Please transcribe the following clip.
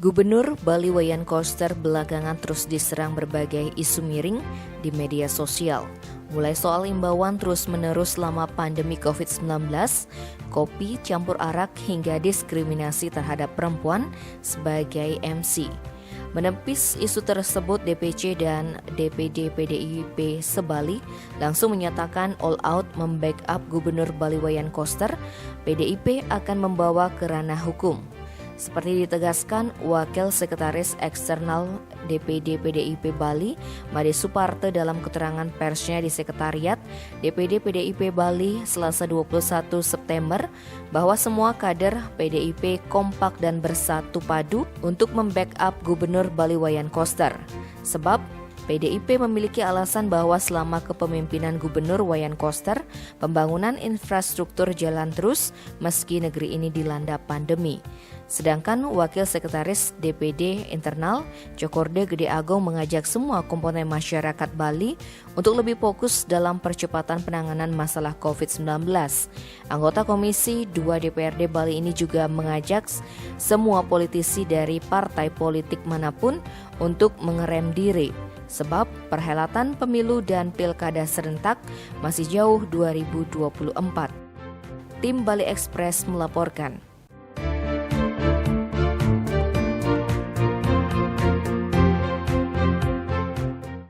Gubernur Bali Wayan Koster belakangan terus diserang berbagai isu miring di media sosial. Mulai soal imbauan terus-menerus selama pandemi COVID-19, kopi campur arak hingga diskriminasi terhadap perempuan sebagai MC. Menepis isu tersebut, DPC dan DPD PDIP se-Bali langsung menyatakan all out membackup Gubernur Bali Wayan Koster. PDIP akan membawa ke ranah hukum. Seperti ditegaskan Wakil Sekretaris Eksternal DPD PDIP Bali, Made Suparte dalam keterangan persnya di Sekretariat DPD PDIP Bali Selasa 21 September bahwa semua kader PDIP kompak dan bersatu padu untuk membackup Gubernur Bali Wayan Koster. Sebab PDIP memiliki alasan bahwa selama kepemimpinan Gubernur Wayan Koster, pembangunan infrastruktur jalan terus meski negeri ini dilanda pandemi. Sedangkan Wakil Sekretaris DPD Internal Cokorde Gede Agung mengajak semua komponen masyarakat Bali untuk lebih fokus dalam percepatan penanganan masalah COVID-19. Anggota Komisi 2 DPRD Bali ini juga mengajak semua politisi dari partai politik manapun untuk mengerem diri. Sebab perhelatan pemilu dan pilkada serentak masih jauh 2024. Tim Bali Express melaporkan.